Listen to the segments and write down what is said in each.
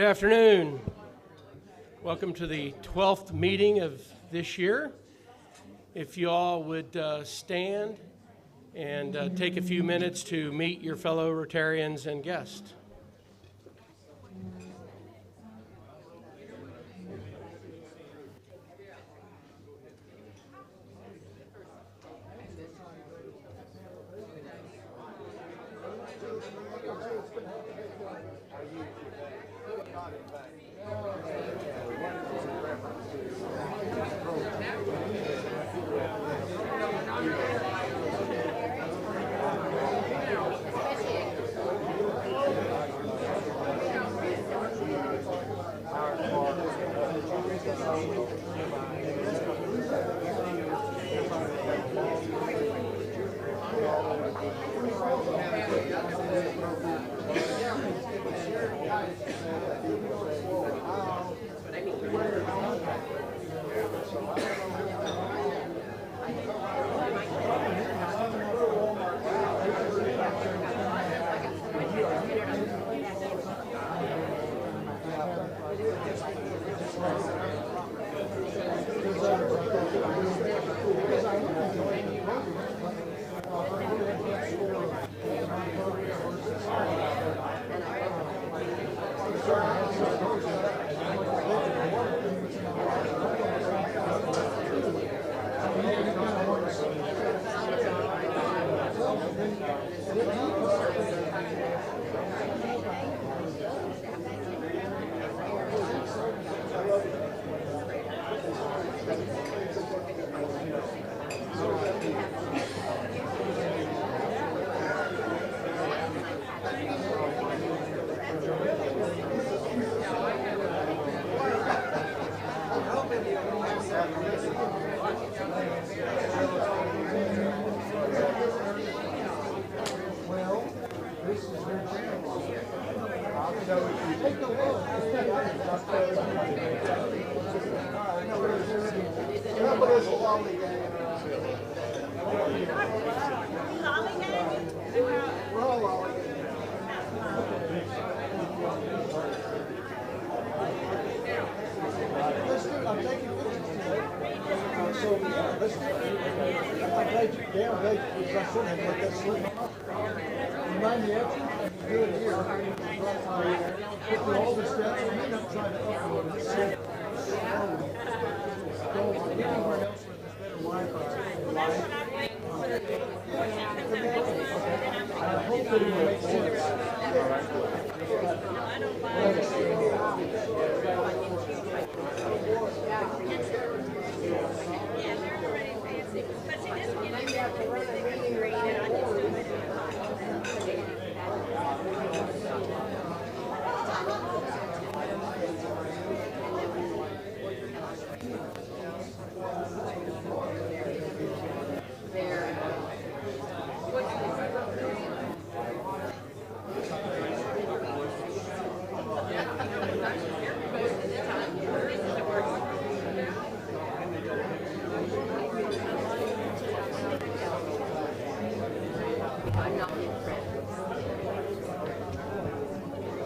Good afternoon. Welcome to the 12th meeting of this year. If you all would stand and take a few minutes to meet your fellow Rotarians and guests.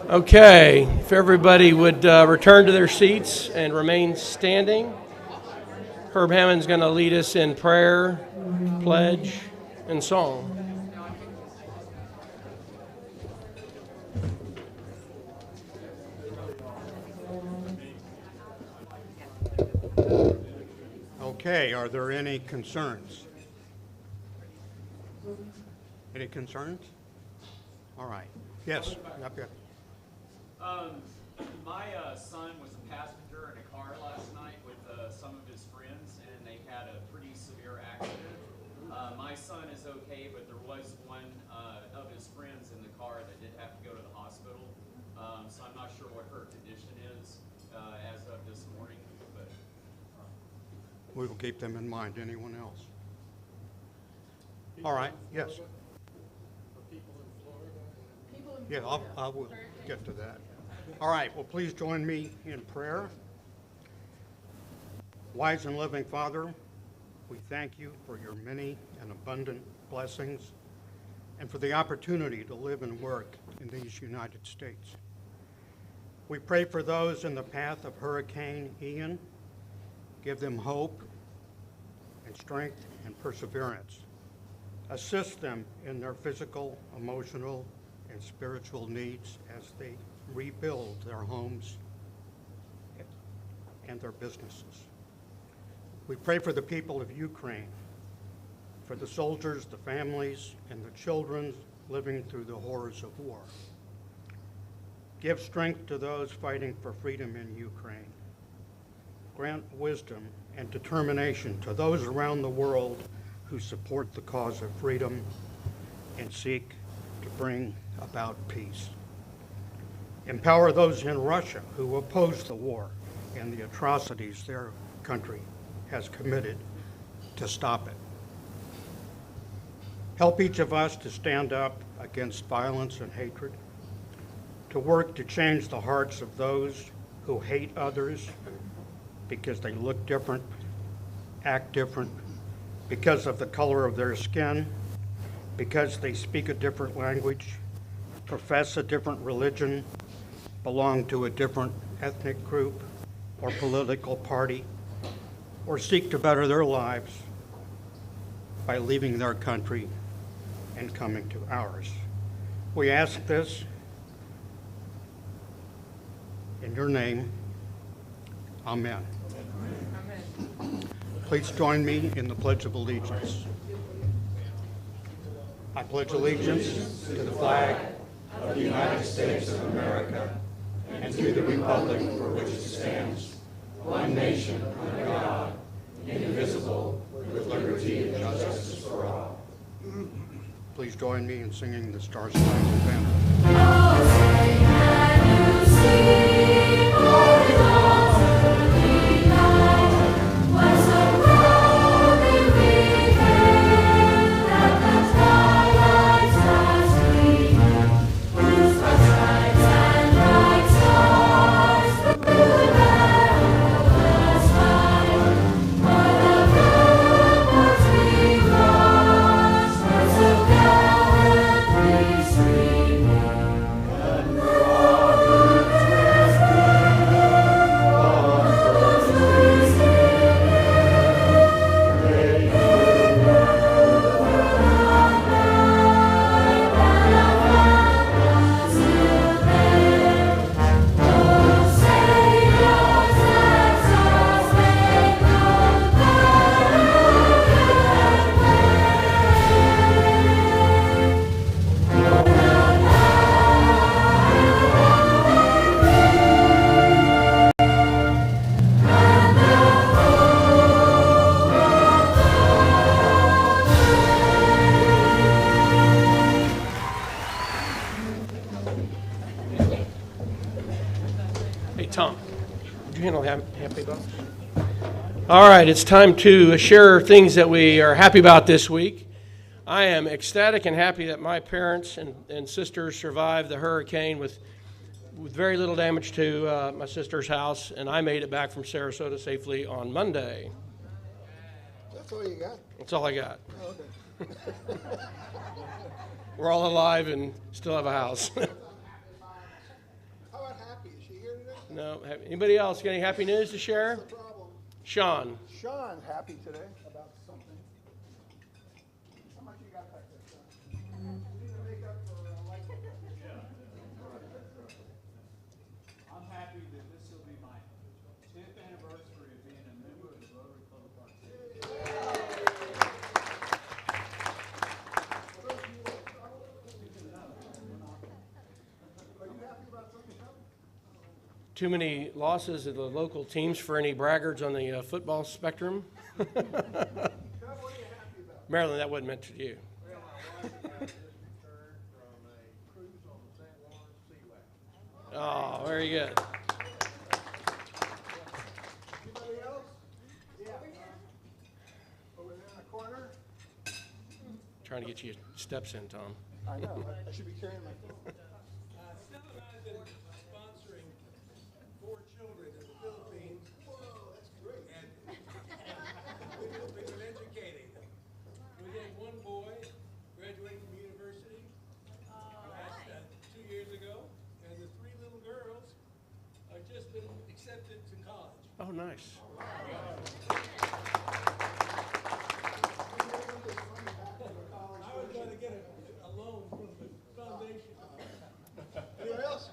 Okay, if everybody would return to their seats and remain standing. Herb Hammond's going to lead us in prayer, pledge, and song. Okay, are there any concerns? Any concerns? All right. Yes, up here. My son was a passenger in a car last night with some of his friends, and they had a pretty severe accident. My son is okay, but there was one of his friends in the car that did have to go to the hospital. So I'm not sure what her condition is as of this morning. But we will keep them in mind. Anyone else? All right. Yes. Yeah, I will get to that. All right, well, please join me in prayer. Wise and loving Father, we thank you for your many and abundant blessings and for the opportunity to live and work in these United States. We pray for those in the path of Hurricane Ian. Give them hope and strength and perseverance. Assist them in their physical, emotional, and spiritual needs as they rebuild their homes and their businesses. We pray for the people of Ukraine, for the soldiers, the families, and the children living through the horrors of war. Give strength to those fighting for freedom in Ukraine. Grant wisdom and determination to those around the world who support the cause of freedom and seek to bring about peace. Empower those in Russia who oppose the war and the atrocities their country has committed to stop it. Help each of us to stand up against violence and hatred, to work to change the hearts of those who hate others because they look different, act different, because of the color of their skin, because they speak a different language, profess a different religion, belong to a different ethnic group or political party, or seek to better their lives by leaving their country and coming to ours. We ask this in your name. Amen. Amen. Please join me in the Pledge of Allegiance. I pledge allegiance to the flag of the United States of America and to the republic for which it stands, one nation under God, indivisible, with liberty and justice for all. Please join me in singing the Star Spangled Banner. Oh, say can you see, Lord, is all to be known, what so proudly we hailed at the twilight's last gleam, whose bright stripes and bright stars through the perilous fight, o'er the ramparts we rushed, were so gallantly streaming, and Tom, would you handle happy about? All right, it's time to share things that we are happy about this week. I am ecstatic and happy that my parents and sisters survived the hurricane with very little damage to my sister's house, and I made it back from Sarasota safely on Monday. That's all you got? That's all I got. Oh, okay. We're all alive and still have a house. How about Happy? Is she here today? No, anybody else got any happy news to share? What's the problem? Sean. Sean happy today about something. How much you got back there, Sean? You need to make up for light. I'm happy that this will be my 10th anniversary of being a member of the Rotary Club of Park. Are you happy about something, Sean? Too many losses of the local teams for any braggarts on the football spectrum. Sean, what are you happy about? Marilyn, that wasn't meant to you. Well, my wife and I just returned from a cruise on the St. Lawrence Seaway. Oh, very good. Anybody else? Yeah. Over there in the corner? Trying to get you steps in, Tom. I know. I should be carrying my phone. Stella and I have been sponsoring 4 children in the Philippines. Whoa, that's great. And we've been educating them. We had one boy graduate from university last 2 years ago, and the 3 little girls nice. I was going to get a loan from the foundation. Anyone else?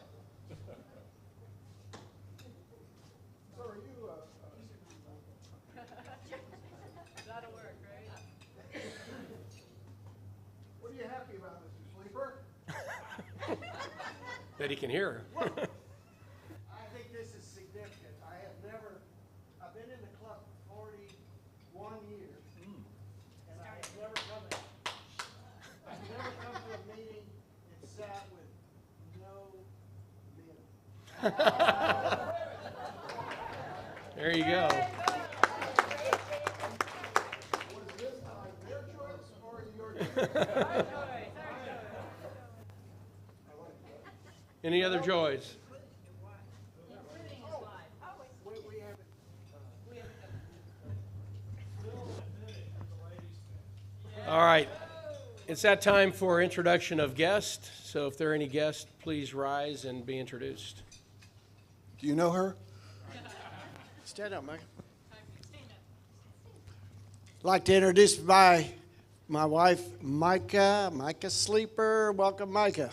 So are you, That'll work, right? what are you happy about, Mr. Sleeper? That he can hear. I think this is significant. I've been in the club for 41 years, and I have never come to a meeting and sat with no men. There you go. Was this their choice or your Any other joys? We haven't. All right. It's that time for introduction of guests. So if there are any guests, please rise and be introduced. Do you know her? Stand up, Mike. I'd like to introduce my wife, Micah. Micah Sleeper. Welcome, Micah.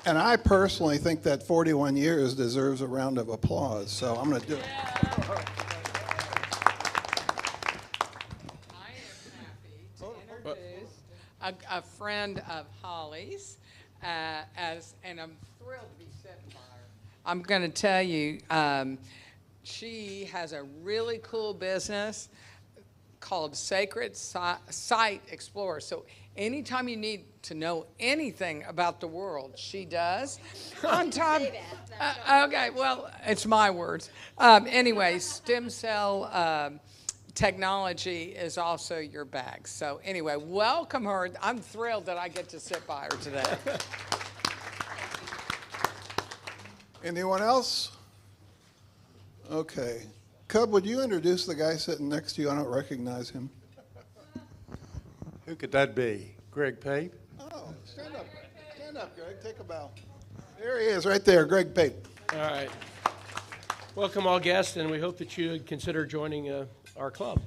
And I personally think that 41 years deserves a round of applause, so I'm going to do it. I am happy to introduce a friend of Holly's, and I'm thrilled to be sitting by her. I'm going to tell you, she has a really cool business called Sacred Site Explorer. So anytime you need to know anything about the world, she does. On top, okay, well, it's my words. Anyway, stem cell technology is also your bag. So anyway, welcome her. I'm thrilled that I get to sit by her today. Anyone else? Okay. Cub, would you introduce the guy sitting next to you? I don't recognize him. Who could that be? Greg Pape? Oh, stand up. Stand up, Greg. Take a bow. There he is, right there, Greg Pape. All right. Welcome all guests, and we hope that you would consider joining our club.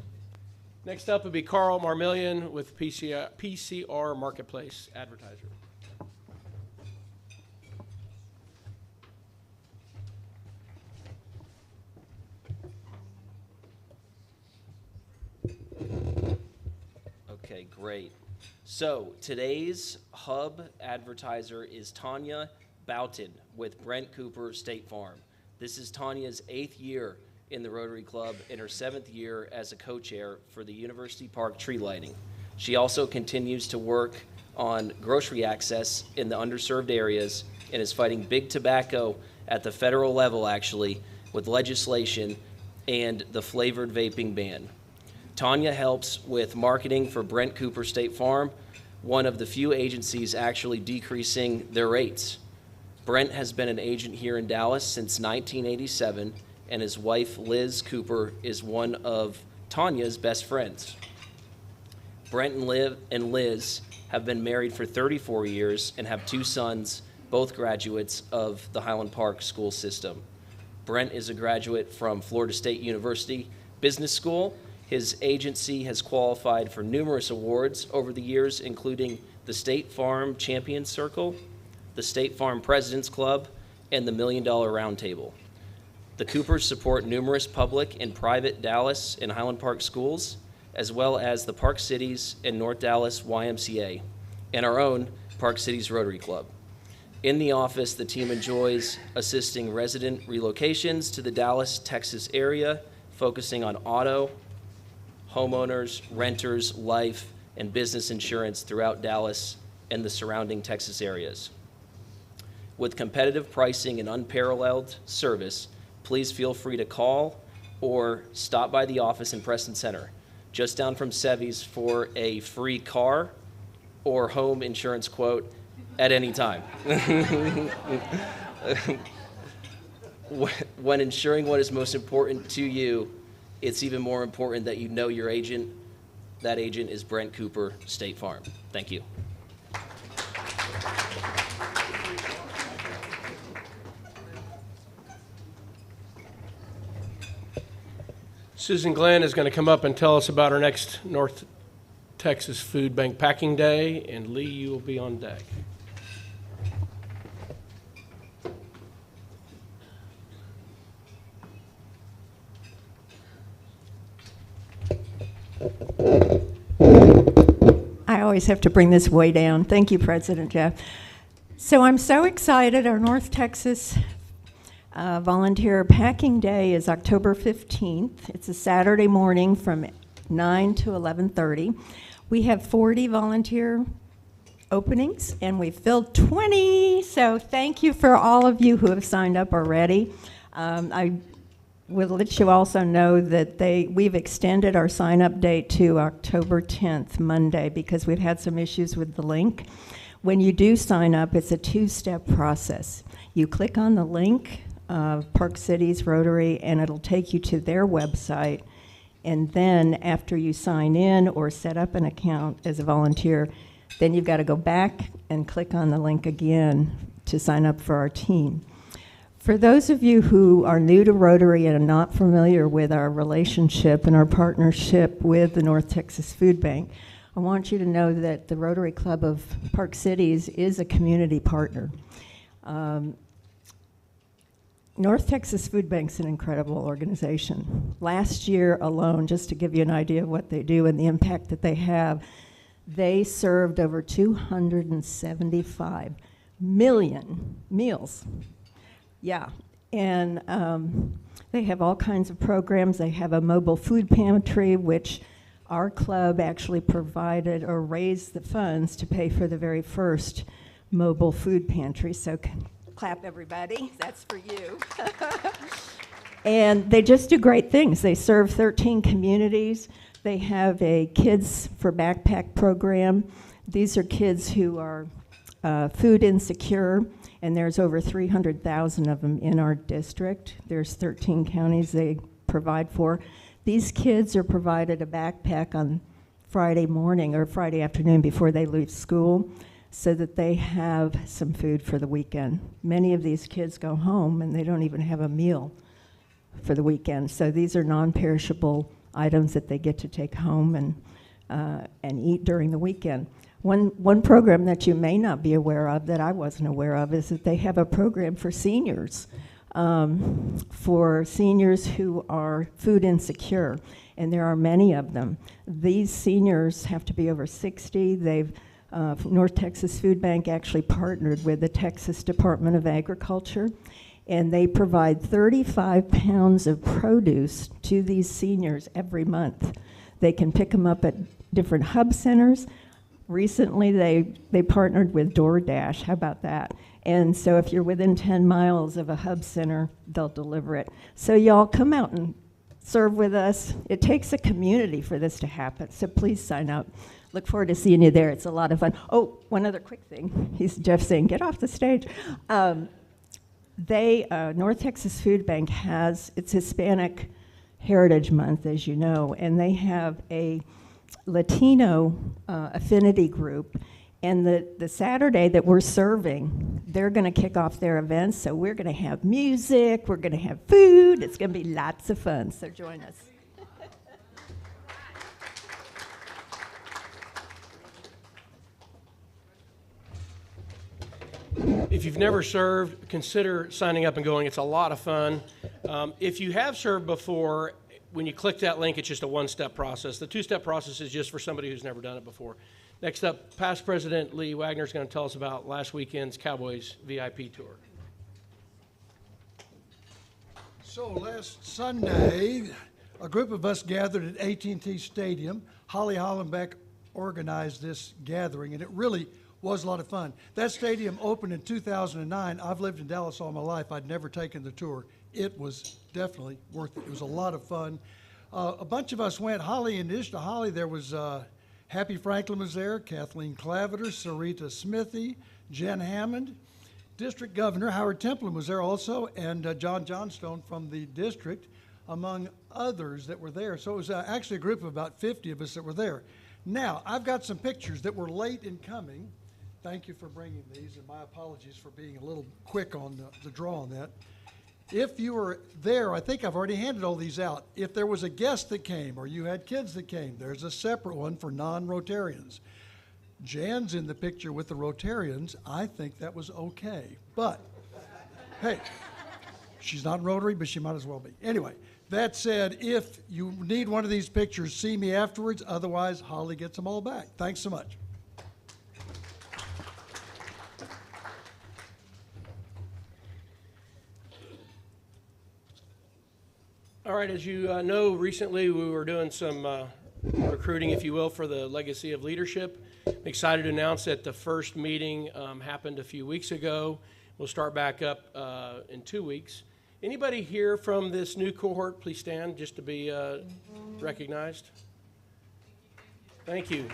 Next up would be Carl Marmillion with PCR Marketplace Advertiser. Okay, great. So today's hub advertiser is Tanya Boughton with Brent Cooper State Farm. This is Tanya's 8th year in the Rotary Club and her 7th year as a co-chair for the University Park tree lighting. She also continues to work on grocery access in the underserved areas and is fighting big tobacco at the federal level, actually, with legislation and the flavored vaping ban. Tanya helps with marketing for Brent Cooper State Farm, one of the few agencies actually decreasing their rates. Brent has been an agent here in Dallas since 1987, and his wife, Liz Cooper, is one of Tanya's best friends. Brent and Liz have been married for 34 years and have 2 sons, both graduates of the Highland Park school system. Brent is a graduate from Florida State University Business School. His agency has qualified for numerous awards over the years, including the State Farm Champions Circle, the State Farm President's Club, and the $1 Million Roundtable. The Coopers support numerous public and private Dallas and Highland Park schools, as well as the Park Cities and North Dallas YMCA, and our own Park Cities Rotary Club. In the office, the team enjoys assisting resident relocations to the Dallas, Texas area, focusing on auto, homeowners, renters, life, and business insurance throughout Dallas and the surrounding Texas areas. With competitive pricing and unparalleled service, please feel free to call or stop by the office in Preston Center, just down from Sevy's, for a free car or home insurance quote at any time. When ensuring what is most important to you, it's even more important that you know your agent. That agent is Brent Cooper State Farm. Thank you. Susan Glenn is going to come up and tell us about our next North Texas Food Bank Packing Day, and Lee, you will be on deck. I always have to bring this way down. Thank you, President Jeff. So I'm so excited. Our North Texas Volunteer Packing Day is October 15th. It's a Saturday morning from 9 to 11:30. We have 40 volunteer openings, and we filled 20. So thank you for all of you who have signed up already. I will let you also know that we've extended our sign-up date to October 10th, Monday, because we've had some issues with the link. When you do sign up, it's a two-step process. You click on the link, Park Cities Rotary, and it'll take you to their website. And then after you sign in or set up an account as a volunteer, then you've got to go back and click on the link again to sign up for our team. For those of you who are new to Rotary and are not familiar with our relationship and our partnership with the North Texas Food Bank, I want you to know that the Rotary Club of Park Cities is a community partner. North Texas Food Bank's an incredible organization. Last year alone, just to give you an idea of what they do and the impact that they have, they served over 275 million meals. Yeah, and they have all kinds of programs. They have a mobile food pantry, which our club actually provided or raised the funds to pay for the very first mobile food pantry. So clap, everybody. That's for you. And they just do great things. They serve 13 communities. They have a Kids for Backpack program. These are kids who are food insecure, and there's over 300,000 of them in our district. There's 13 counties they provide for. These kids are provided a backpack on Friday morning or Friday afternoon before they leave school, so that they have some food for the weekend. Many of these kids go home and they don't even have a meal for the weekend. So these are non-perishable items that they get to take home and eat during the weekend. One program that you may not be aware of, that I wasn't aware of, is that they have a program for seniors who are food insecure, and there are many of them. These seniors have to be over 60. North Texas Food Bank actually partnered with the Texas Department of Agriculture, and they provide 35 pounds of produce to these seniors every month. They can pick them up at different hub centers. Recently, they partnered with DoorDash. How about that? And so if you're within 10 miles of a hub center, they'll deliver it. So y'all come out and serve with us. It takes a community for this to happen, so please sign up. Look forward to seeing you there. It's a lot of fun. Oh, one other quick thing. Jeff saying, get off the stage. North Texas Food Bank it's Hispanic Heritage Month, as you know, and they have a Latino affinity group. And the Saturday that we're serving, they're going to kick off their events. So we're going to have music. We're going to have food. It's going to be lots of fun. So join us. If you've never served, consider signing up and going. It's a lot of fun. If you have served before, when you click that link, it's just a one-step process. The two-step process is just for somebody who's never done it before. Next up, past President Lee Wagner is going to tell us about last weekend's Cowboys VIP tour. So last Sunday, a group of us gathered at AT&T Stadium. Holly Hollenbeck organized this gathering, and it really was a lot of fun. That stadium opened in 2009. I've lived in Dallas all my life. I'd never taken the tour. It was definitely worth it. It was a lot of fun. A bunch of us went. Holly, in addition to Holly, there was Happy Franklin was there, Kathleen Claveter, Sarita Smithy, Jen Hammond. District Governor Howard Templin was there also, and John Johnstone from the district, among others that were there. So it was actually a group of about 50 of us that were there. Now, I've got some pictures that were late in coming. Thank you for bringing these, and my apologies for being a little quick on the draw on that. If you were there, I think I've already handed all these out. If there was a guest that came or you had kids that came, there's a separate one for non-Rotarians. Jan's in the picture with the Rotarians. I think that was okay. But, hey, she's not Rotary, but she might as well be. Anyway, that said, if you need one of these pictures, see me afterwards. Otherwise, Holly gets them all back. Thanks so much. All right, as you know, recently we were doing some recruiting, if you will, for the Legacy of Leadership. I'm excited to announce that the first meeting happened a few weeks ago. We'll start back up in 2 weeks. Anybody here from this new cohort, please stand just to be recognized. Thank you.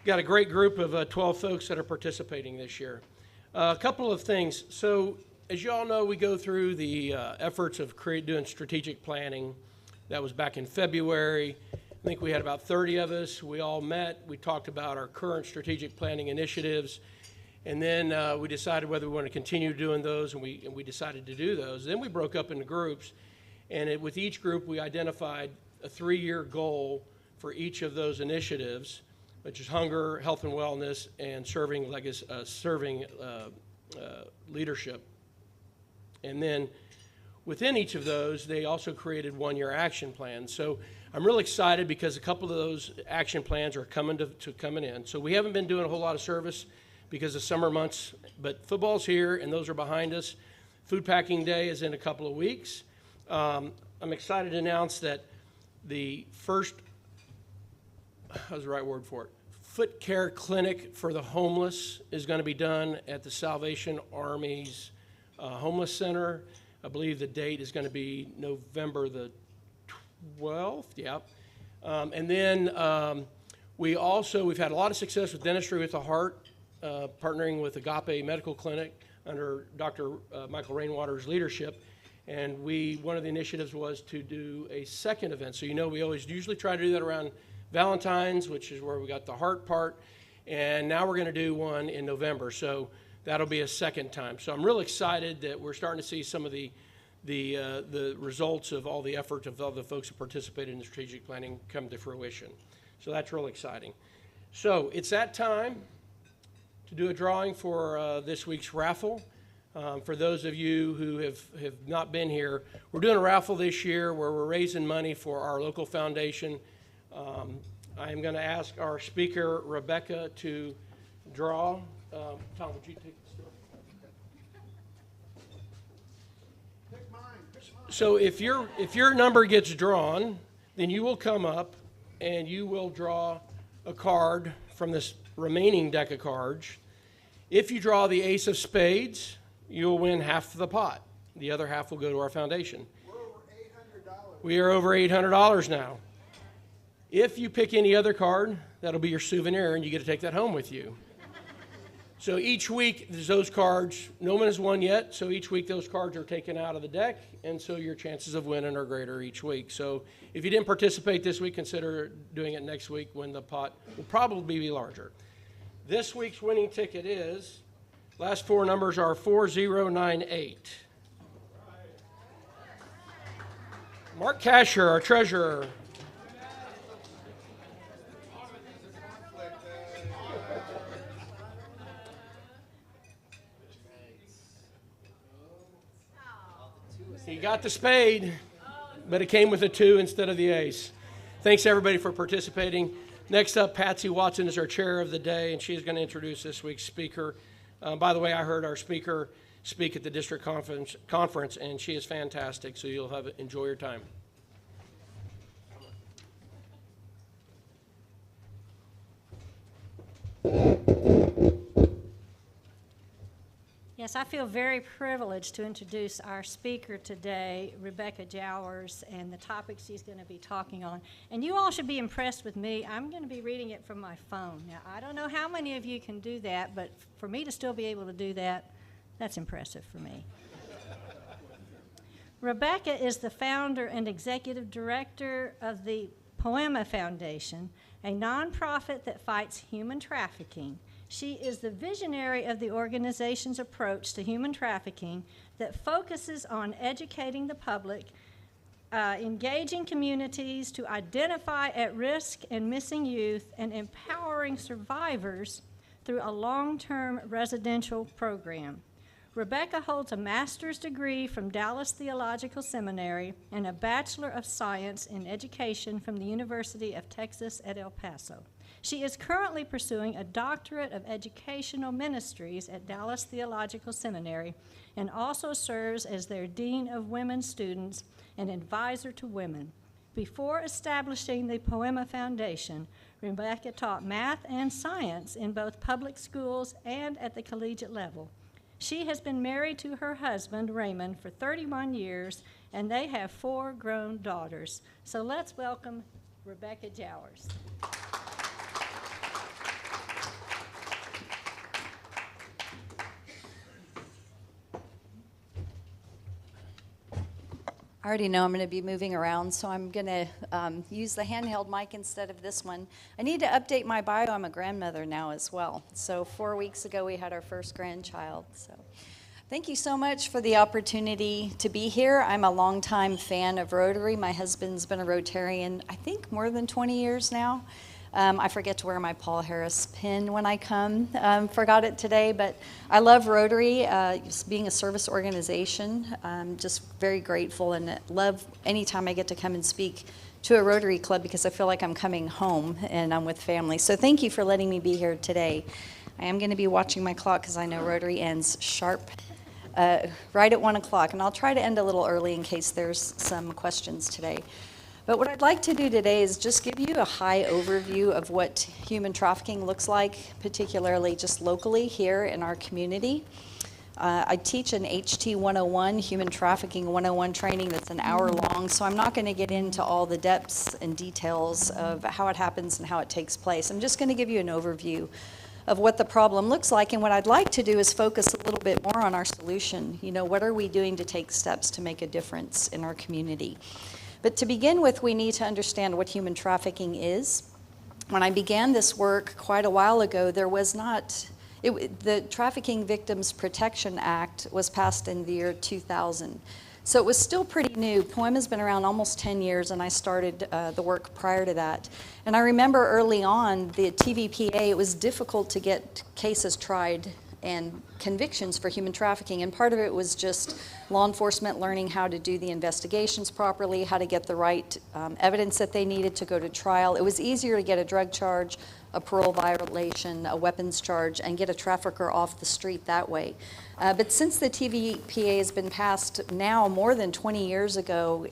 Got a great group of 12 folks that are participating this year. A couple of things. So, as you all know, we go through the efforts of doing strategic planning. That was back in February. I think we had about 30 of us. We all met. We talked about our current strategic planning initiatives. And then we decided whether we want to continue doing those, and we decided to do those. Then we broke up into groups. And with each group, we identified a 3-year goal for each of those initiatives, which is hunger, health and wellness, and serving leadership. And then within each of those, they also created 1-year action plans. So I'm really excited because a couple of those action plans are coming in. So we haven't been doing a whole lot of service because of summer months, but football's here and those are behind us. Food Packing Day is in a couple of weeks. I'm excited to announce that the first, how's the right word for it? Foot care clinic for the homeless is going to be done at the Salvation Army's Homeless Center. I believe the date is going to be November the 12th, yeah. And then we've had a lot of success with Dentistry with the Heart, partnering with Agape Medical Clinic under Dr. Michael Rainwater's leadership. And one of the initiatives was to do a second event. So we always usually try to do that around Valentine's, which is where we got the heart part. And now we're going to do one in November. So that'll be a second time. So I'm really excited that we're starting to see some of the results of all the effort of all the folks who participated in the strategic planning come to fruition. So that's really exciting. So it's that time to do a drawing for this week's raffle. For those of you who have not been here, we're doing a raffle this year where we're raising money for our local foundation. I'm going to ask our speaker, Rebecca, to draw. Tom, would you take this? Pick mine. So if your number gets drawn, then you will come up and you will draw a card from this remaining deck of cards. If you draw the ace of spades, you'll win half of the pot. The other half will go to our foundation. We're over $800. We are over $800 now. If you pick any other card, that'll be your souvenir, and you get to take that home with you. So each week, there's those cards. No one has won yet, so each week those cards are taken out of the deck, and so your chances of winning are greater each week. So if you didn't participate this week, consider doing it next week when the pot will probably be larger. This week's winning ticket is, last 4 numbers are 4098. Mark KASHAR, our treasurer. He got the spade, but it came with a 2 instead of the ace. Thanks, everybody, for participating. Next up, Patsy Watson is our chair of the day, and she's going to introduce this week's speaker. By the way, I heard our speaker speak at the district conference, and she is fantastic, so you'll enjoy your time. Yes, I feel very privileged to introduce our speaker today, Rebecca Jowers, and the topics she's going to be talking on. And you all should be impressed with me. I'm going to be reading it from my phone. Now, I don't know how many of you can do that, but for me to still be able to do that, that's impressive for me. Rebecca is the founder and executive director of the Poiema Foundation, a nonprofit that fights human trafficking. She is the visionary of the organization's approach to human trafficking that focuses on educating the public, engaging communities to identify at-risk and missing youth, and empowering survivors through a long-term residential program. Rebecca holds a master's degree from Dallas Theological Seminary and a Bachelor of Science in Education from the University of Texas at El Paso. She is currently pursuing a doctorate of educational ministries at Dallas Theological Seminary and also serves as their Dean of Women Students and advisor to women. Before establishing the Poiema Foundation, Rebecca taught math and science in both public schools and at the collegiate level. She has been married to her husband, Raymond, for 31 years, and they have 4 grown daughters. So let's welcome Rebecca Jowers. I already know I'm going to be moving around, so I'm going to use the handheld mic instead of this one. I need to update my bio. I'm a grandmother now as well. So 4 weeks ago, we had our first grandchild. So thank you so much for the opportunity to be here. I'm a longtime fan of Rotary. My husband's been a Rotarian, I think, more than 20 years now. I forget to wear my Paul Harris pin when I come. Forgot it today, but I love Rotary, being a service organization. I'm just very grateful and love anytime I get to come and speak to a Rotary Club because I feel like I'm coming home and I'm with family. So thank you for letting me be here today. I am going to be watching my clock because I know Rotary ends sharp right at 1 o'clock, and I'll try to end a little early in case there's some questions today. But what I'd like to do today is just give you a high overview of what human trafficking looks like, particularly just locally here in our community. I teach an HT 101, Human Trafficking 101 training that's an hour long, so I'm not going to get into all the depths and details of how it happens and how it takes place. I'm just going to give you an overview of what the problem looks like, and what I'd like to do is focus a little bit more on our solution. You know, what are we doing to take steps to make a difference in our community? But to begin with, we need to understand what human trafficking is. When I began this work quite a while ago, there was not, the Trafficking Victims Protection Act was passed in the year 2000. So it was still pretty new. Poiema's been around almost 10 years, and I started the work prior to that. And I remember early on, the TVPA, it was difficult to get cases tried and convictions for human trafficking, and part of it was just law enforcement learning how to do the investigations properly, how to get the right evidence that they needed to go to trial. It was easier to get a drug charge, a parole violation, a weapons charge, and get a trafficker off the street that way. But since the TVPA has been passed now more than 20 years ago,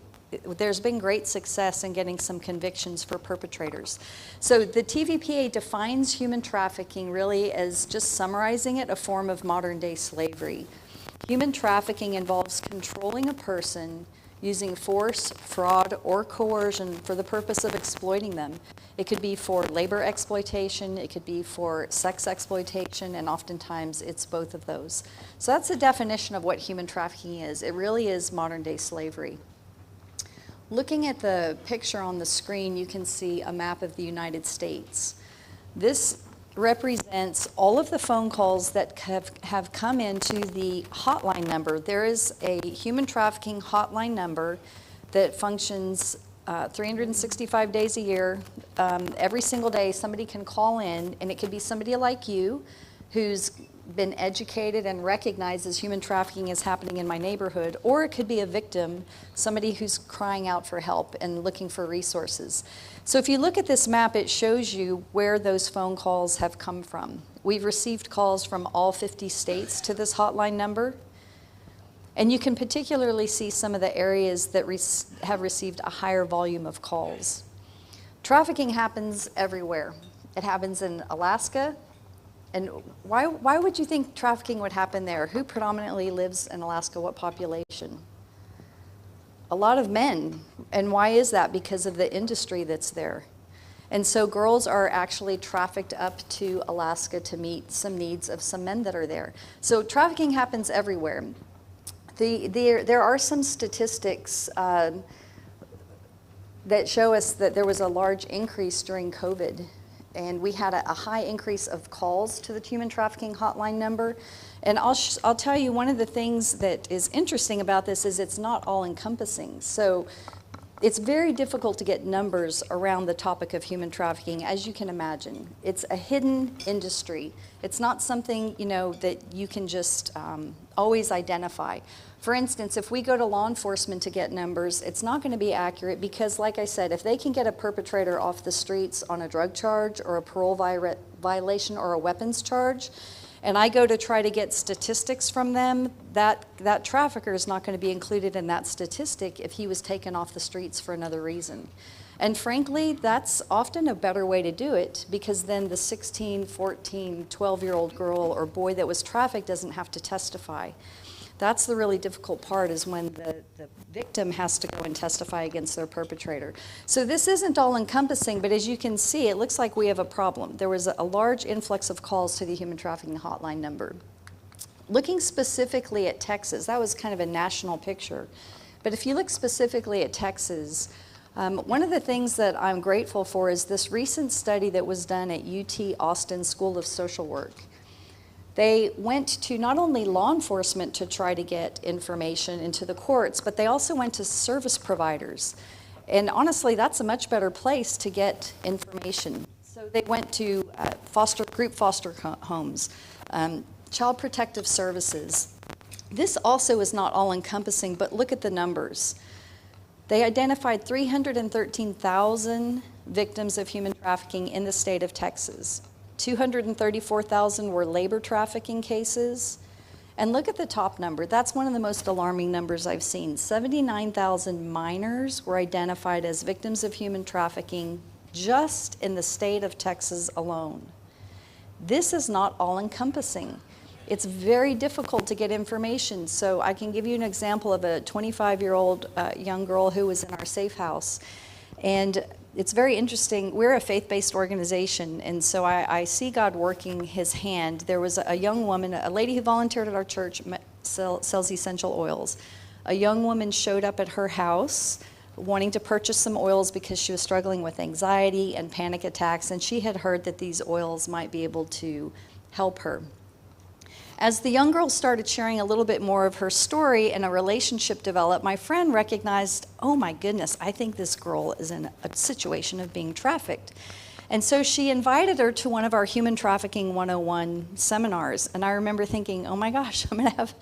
there's been great success in getting some convictions for perpetrators. So the TVPA defines human trafficking really as, just summarizing it, a form of modern-day slavery. Human trafficking involves controlling a person using force, fraud, or coercion for the purpose of exploiting them. It could be for labor exploitation, it could be for sex exploitation, and oftentimes it's both of those. So that's the definition of what human trafficking is. It really is modern-day slavery. Looking at the picture on the screen, you can see a map of the United States. This represents all of the phone calls that have come into the hotline number. There is a human trafficking hotline number that functions 365 days a year. Every single day somebody can call in, and it could be somebody like you who's been educated and recognizes human trafficking is happening in my neighborhood, or it could be a victim, somebody who's crying out for help and looking for resources. So if you look at this map, it shows you where those phone calls have come from. We've received calls from all 50 states to this hotline number, and you can particularly see some of the areas that have received a higher volume of calls. Trafficking happens everywhere. It happens in Alaska. And why would you think trafficking would happen there? Who predominantly lives in Alaska? What population? A lot of men. And why is that? Because of the industry that's there. And so girls are actually trafficked up to Alaska to meet some needs of some men that are there. So trafficking happens everywhere. There are some statistics that show us that there was a large increase during COVID and we had a high increase of calls to the human trafficking hotline number. And I'll tell you, one of the things that is interesting about this is it's not all encompassing. So it's very difficult to get numbers around the topic of human trafficking, as you can imagine. It's a hidden industry. It's not something, you know, that you can just always identify. For instance, if we go to law enforcement to get numbers, it's not going to be accurate because, like I said, if they can get a perpetrator off the streets on a drug charge or a parole violation or a weapons charge, and I go to try to get statistics from them, that trafficker is not going to be included in that statistic if he was taken off the streets for another reason. And frankly, that's often a better way to do it because then the 16, 14, 12-year-old girl or boy that was trafficked doesn't have to testify. That's the really difficult part, is when the victim has to go and testify against their perpetrator. So this isn't all encompassing, but as you can see, it looks like we have a problem. There was a large influx of calls to the human trafficking hotline number. Looking specifically at Texas, that was kind of a national picture. But if you look specifically at Texas, one of the things that I'm grateful for is this recent study that was done at UT Austin School of Social Work. They went to not only law enforcement to try to get information into the courts, but they also went to service providers. And honestly, that's a much better place to get information. So they went to group foster homes, child protective services. This also is not all encompassing, but look at the numbers. They identified 313,000 victims of human trafficking in the state of Texas. 234,000 were labor trafficking cases. And look at the top number. That's one of the most alarming numbers I've seen. 79,000 minors were identified as victims of human trafficking just in the state of Texas alone. This is not all-encompassing. It's very difficult to get information. So I can give you an example of a 25-year-old young girl who was in our safe house. And it's very interesting. We're a faith-based organization, and so I see God working his hand. There was a young woman, a lady who volunteered at our church, sells essential oils. A young woman showed up at her house wanting to purchase some oils because she was struggling with anxiety and panic attacks, and she had heard that these oils might be able to help her. As the young girl started sharing a little bit more of her story and a relationship developed, my friend recognized, oh my goodness, I think this girl is in a situation of being trafficked. And so she invited her to one of our Human Trafficking 101 seminars. And I remember thinking, oh my gosh, I'm gonna have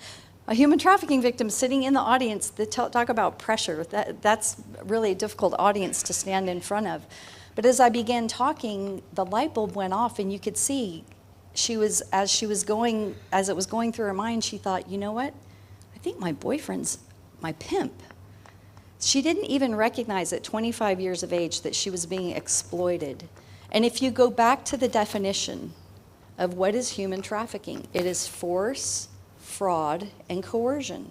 a human trafficking victim sitting in the audience that talk about pressure. That's really a difficult audience to stand in front of. But as I began talking, the light bulb went off and you could see as it was going through her mind, she thought, you know what? I think my boyfriend's my pimp. She didn't even recognize at 25 years of age that she was being exploited. And if you go back to the definition of what is human trafficking, it is force, fraud, and coercion.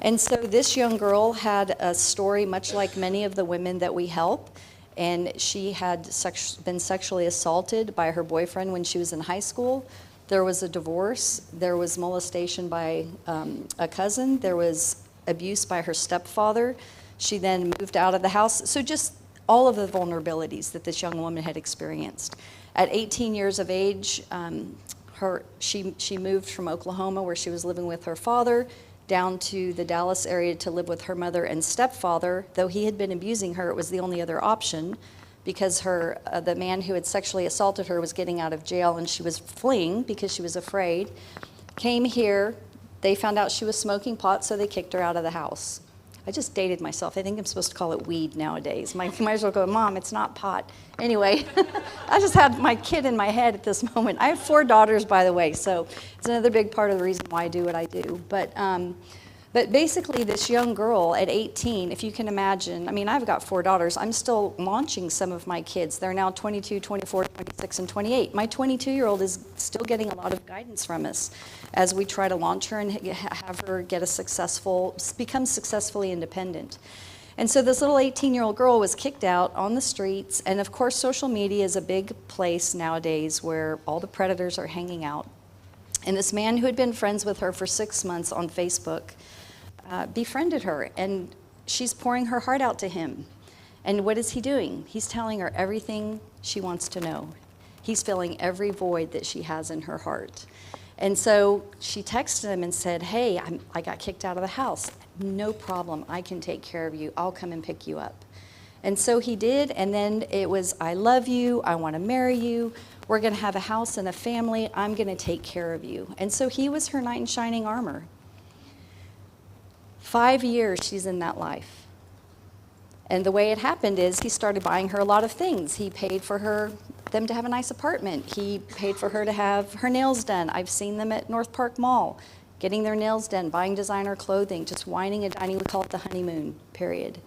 And so this young girl had a story much like many of the women that we help. And she had been sexually assaulted by her boyfriend when she was in high school. There was a divorce. There was molestation by a cousin. There was abuse by her stepfather. She then moved out of the house. So just all of the vulnerabilities that this young woman had experienced. At 18 years of age, she moved from Oklahoma, where she was living with her father, down to the Dallas area to live with her mother and stepfather. Though he had been abusing her, it was the only other option because the man who had sexually assaulted her was getting out of jail and she was fleeing because she was afraid. Came here, they found out she was smoking pot, so they kicked her out of the house. I just dated myself. I think I'm supposed to call it weed nowadays. Might as well go, Mom, it's not pot. Anyway, I just had my kid in my head at this moment. I have 4 daughters, by the way, so it's another big part of the reason why I do what I do. But basically, this young girl at 18, if you can imagine, I mean, I've got 4 daughters. I'm still launching some of my kids. They're now 22, 24, 26, and 28. My 22-year-old is still getting a lot of guidance from us as we try to launch her and have her become successfully independent. And so this little 18-year-old girl was kicked out on the streets, and of course social media is a big place nowadays where all the predators are hanging out. And this man who had been friends with her for 6 months on Facebook befriended her, and she's pouring her heart out to him. And what is he doing? He's telling her everything she wants to know. He's filling every void that she has in her heart. And so she texted him and said, hey, I got kicked out of the house. No problem, I can take care of you. I'll come and pick you up. And so he did, and then it was, I love you, I want to marry you, we're going to have a house and a family, I'm going to take care of you. And so he was her knight in shining armor. 5 years she's in that life. And the way it happened is he started buying her a lot of things. He paid for them to have a nice apartment. He paid for her to have her nails done. I've seen them at North Park Mall, getting their nails done, buying designer clothing, just whining and dining. We call it the honeymoon period.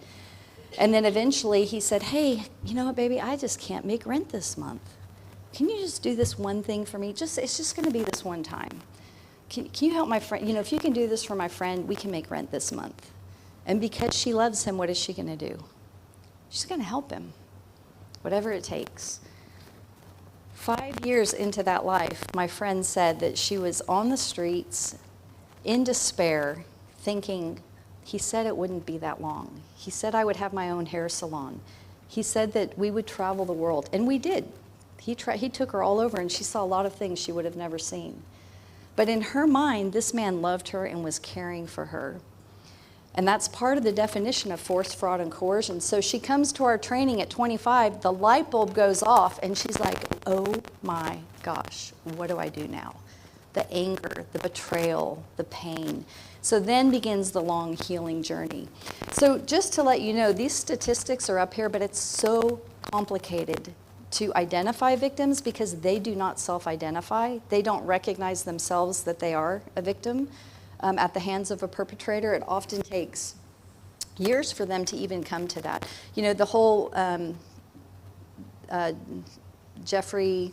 And then eventually he said, hey, you know what, baby, I just can't make rent this month. Can you just do this one thing for me? It's just going to be this one time. Can you help my friend? You know, if you can do this for my friend, we can make rent this month. And because she loves him, what is she going to do? She's going to help him, whatever it takes. 5 years into that life, my friend said that she was on the streets in despair, thinking, he said it wouldn't be that long. He said I would have my own hair salon. He said that we would travel the world, and we did. He took her all over, and she saw a lot of things she would have never seen. But in her mind, this man loved her and was caring for her. And that's part of the definition of force, fraud, and coercion. So she comes to our training at 25, the light bulb goes off, and she's like, oh my gosh, what do I do now? The anger, the betrayal, the pain. So then begins the long healing journey. So just to let you know, these statistics are up here, but it's so complicated to identify victims because they do not self-identify. They don't recognize themselves that they are a victim at the hands of a perpetrator. It often takes years for them to even come to that. You know, the whole Jeffrey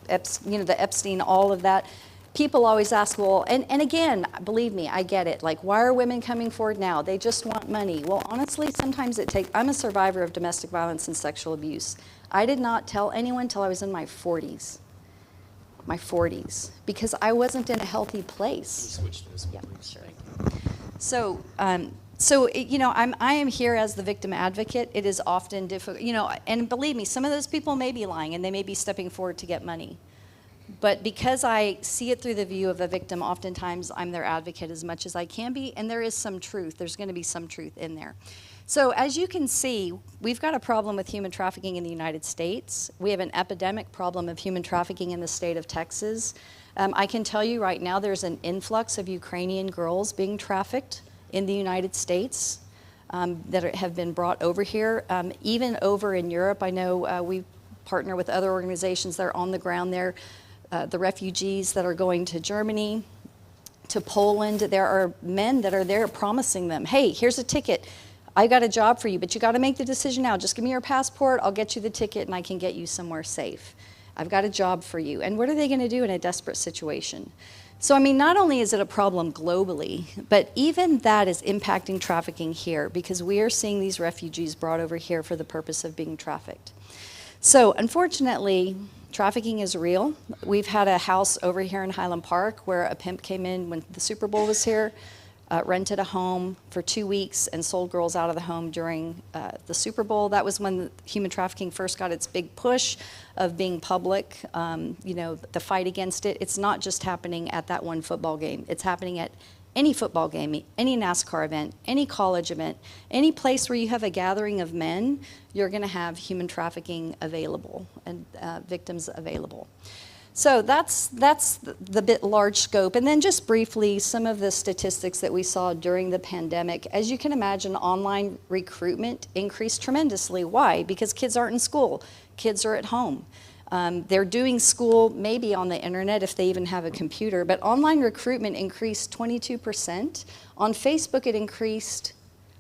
Epstein, you know, the Epstein, all of that. People always ask, well, and again, believe me, I get it. Like, why are women coming forward now? They just want money. Well, honestly, sometimes it takes, I'm a survivor of domestic violence and sexual abuse. I did not tell anyone till I was in my 40s. My 40s, because I wasn't in a healthy place. Yeah, sure. So, you know, I am here as the victim advocate. It is often difficult, you know, and believe me, some of those people may be lying and they may be stepping forward to get money. But because I see it through the view of a victim, oftentimes I'm their advocate as much as I can be, and there is some truth. There's going to be some truth in there. So as you can see, we've got a problem with human trafficking in the United States. We have an epidemic problem of human trafficking in the state of Texas. I can tell you right now there's an influx of Ukrainian girls being trafficked in the United States that have been brought over here. Even over in Europe, I know we partner with other organizations that are on the ground there. The refugees that are going to Germany, to Poland, there are men that are there promising them, hey, here's a ticket. I got a job for you, but you got to make the decision now. Just give me your passport, I'll get you the ticket, and I can get you somewhere safe. I've got a job for you. And what are they going to do in a desperate situation? So, I mean, not only is it a problem globally, but even that is impacting trafficking here because we are seeing these refugees brought over here for the purpose of being trafficked. So, unfortunately, trafficking is real. We've had a house over here in Highland Park where a pimp came in when the Super Bowl was here, rented a home for 2 weeks and sold girls out of the home during the Super Bowl. That was when human trafficking first got its big push of being public, you know, the fight against it. It's not just happening at that one football game. It's happening at any football game, any NASCAR event, any college event, any place where you have a gathering of men, you're going to have human trafficking available and victims available. So that's the bit large scope. And then just briefly, some of the statistics that we saw during the pandemic. As you can imagine, online recruitment increased tremendously. Why? Because kids aren't in school. Kids are at home. They're doing school maybe on the internet if they even have a computer, but online recruitment increased 22%. On Facebook, it increased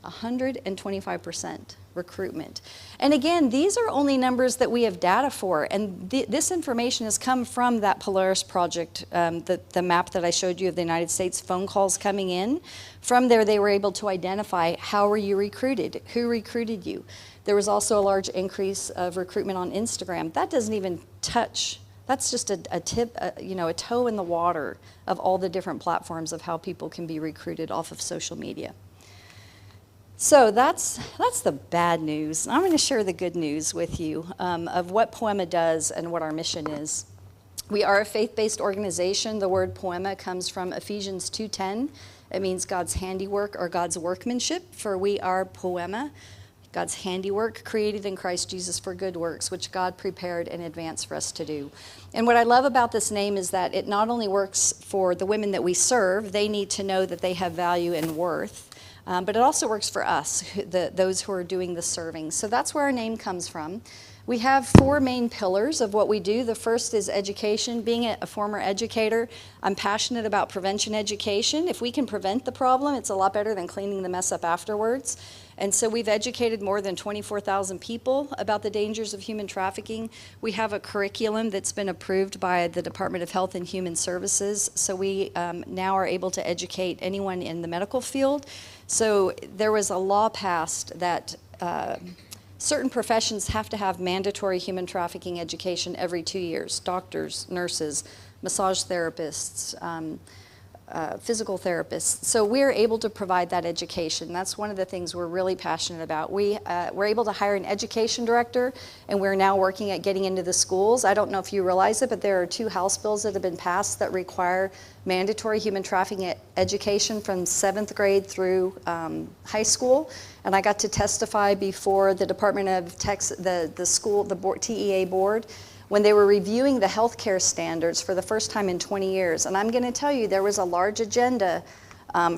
125% recruitment. And again, these are only numbers that we have data for, and this information has come from that Polaris project, the map that I showed you of the United States, phone calls coming in. From there, they were able to identify how were you recruited, who recruited you. There was also a large increase of recruitment on Instagram. That doesn't even touch, that's just a tip, you know, a toe in the water of all the different platforms of how people can be recruited off of social media. So that's the bad news. I'm going to share the good news with you of what Poiema does and what our mission is. We are a faith-based organization. The word Poiema comes from Ephesians 2:10. It means God's handiwork or God's workmanship, for we are Poiema, God's handiwork, created in Christ Jesus for good works, which God prepared in advance for us to do. And what I love about this name is that it not only works for the women that we serve, they need to know that they have value and worth, but it also works for us, those who are doing the serving. So that's where our name comes from. We have 4 main pillars of what we do. The first is education. Being a former educator, I'm passionate about prevention education. If we can prevent the problem, it's a lot better than cleaning the mess up afterwards. And so we've educated more than 24,000 people about the dangers of human trafficking. We have a curriculum that's been approved by the Department of Health and Human Services. So we now are able to educate anyone in the medical field. So there was a law passed that certain professions have to have mandatory human trafficking education every 2 years. Doctors, nurses, massage therapists, physical therapists. So we're able to provide that education. That's one of the things we're really passionate about. We're able to hire an education director, and we're now working at getting into the schools. I don't know if you realize it, but there are 2 House bills that have been passed that require mandatory human trafficking education from 7th grade through high school. And I got to testify before the Department of Texas, the board, TEA board, when they were reviewing the healthcare standards for the first time in 20 years. And I'm going to tell you, there was a large agenda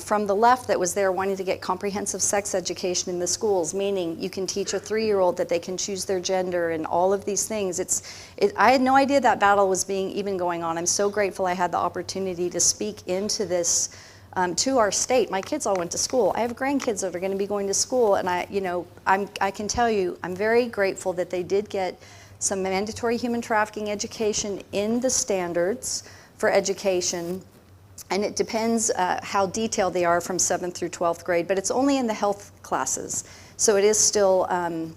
from the left that was there wanting to get comprehensive sex education in the schools, meaning you can teach a 3-year-old that they can choose their gender and all of these things. I had no idea that battle was even going on. I'm so grateful I had the opportunity to speak into this to our state. My kids all went to school. I have grandkids that are going to be going to school, and I can tell you, I'm very grateful that they did get some mandatory human trafficking education in the standards for education, and it depends how detailed they are from 7th through 12th grade, but it's only in the health classes, so it is still an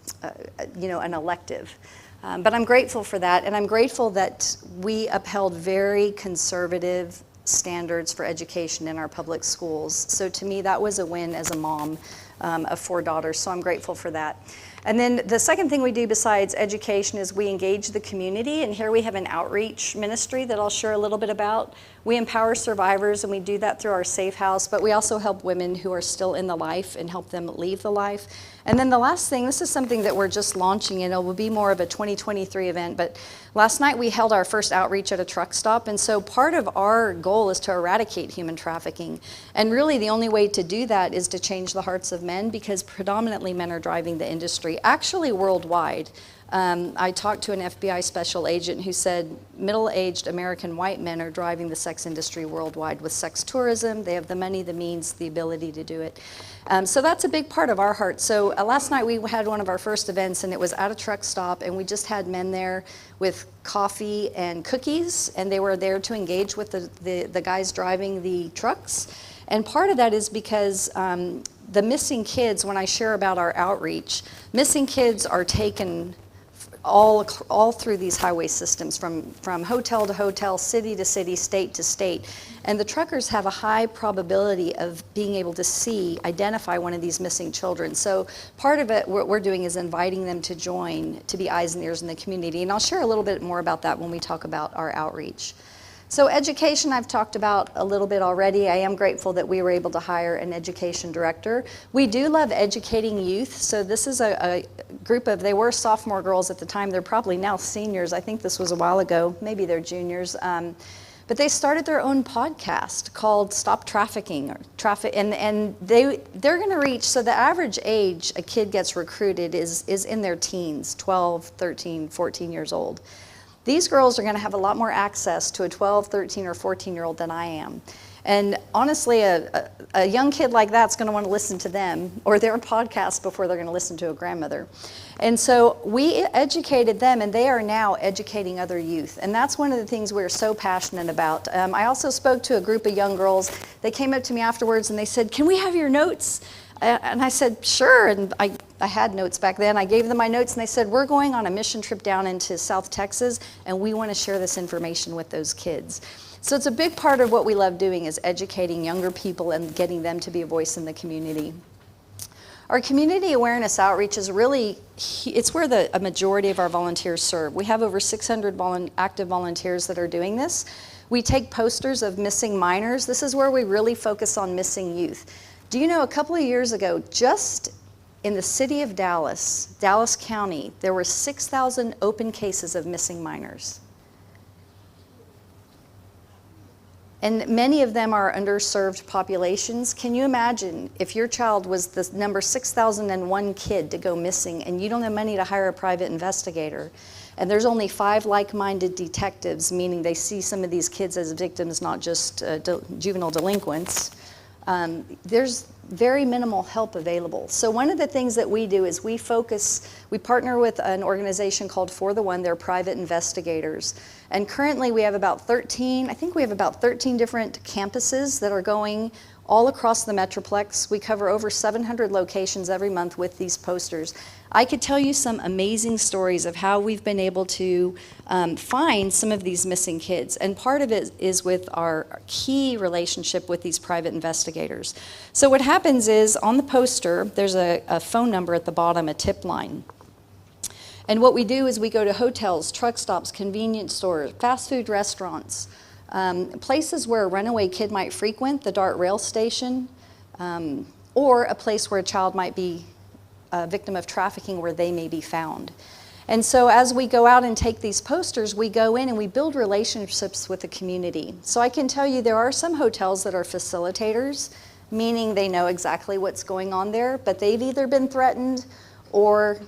elective. But I'm grateful for that, and I'm grateful that we upheld very conservative standards for education in our public schools. So to me, that was a win as a mom of 4 daughters, so I'm grateful for that. And then the second thing we do besides education is we engage the community, and here we have an outreach ministry that I'll share a little bit about. We empower survivors, and we do that through our Safe House, but we also help women who are still in the life and help them leave the life. And then the last thing, this is something that we're just launching, and it will be more of a 2023 event, but last night we held our first outreach at a truck stop, and so part of our goal is to eradicate human trafficking. And really the only way to do that is to change the hearts of men, because predominantly men are driving the industry, actually worldwide. I talked to an FBI special agent who said middle-aged American white men are driving the sex industry worldwide with sex tourism. They have the money, the means, the ability to do it. So that's a big part of our heart. So last night we had one of our first events, and it was at a truck stop, and we just had men there with coffee and cookies, and they were there to engage with the guys driving the trucks. And part of that is because the missing kids, when I share about our outreach, missing kids are taken all through these highway systems, from hotel to hotel, city to city, state to state. And the truckers have a high probability of being able to identify one of these missing children. So part of it, what we're doing is inviting them to join, to be eyes and ears in the community. And I'll share a little bit more about that when we talk about our outreach. So education, I've talked about a little bit already. I am grateful that we were able to hire an education director. We do love educating youth. So this is a group of, they were sophomore girls at the time. They're probably now seniors. I think this was a while ago. Maybe they're juniors. But they started their own podcast called Stop Trafficking, and they're going to reach, so the average age a kid gets recruited is in their teens, 12, 13, 14 years old. These girls are going to have a lot more access to a 12, 13, or 14-year-old than I am. And honestly, a young kid like that's going to want to listen to them or their podcast before they're going to listen to a grandmother. And so we educated them, and they are now educating other youth. And that's one of the things we're so passionate about. I also spoke to a group of young girls. They came up to me afterwards, and they said, "Can we have your notes?" And I said, "Sure." And I had notes back then. I gave them my notes, and they said, "We're going on a mission trip down into South Texas, and we want to share this information with those kids." So it's a big part of what we love doing, is educating younger people and getting them to be a voice in the community. Our community awareness outreach is really, it's where a majority of our volunteers serve. We have over 600 active volunteers that are doing this. We take posters of missing minors. This is where we really focus on missing youth. Do you know, a couple of years ago, just in the city of Dallas, Dallas County, there were 6,000 open cases of missing minors. And many of them are underserved populations. Can you imagine if your child was the number 6,001 kid to go missing and you don't have money to hire a private investigator, and there's only 5 like-minded detectives, meaning they see some of these kids as victims, not just juvenile delinquents, there's very minimal help available. So one of the things that we do is we partner with an organization called For the One. They're private investigators. And currently we have about 13 different campuses that are going all across the Metroplex. We cover over 700 locations every month with these posters. I could tell you some amazing stories of how we've been able to find some of these missing kids. And part of it is with our key relationship with these private investigators. So what happens is, on the poster, there's a phone number at the bottom, a tip line. And what we do is we go to hotels, truck stops, convenience stores, fast food restaurants, places where a runaway kid might frequent, the DART rail station, or a place where a child might be a victim of trafficking where they may be found. And so as we go out and take these posters, we go in and we build relationships with the community. So I can tell you there are some hotels that are facilitators, meaning they know exactly what's going on there, but they've either been threatened or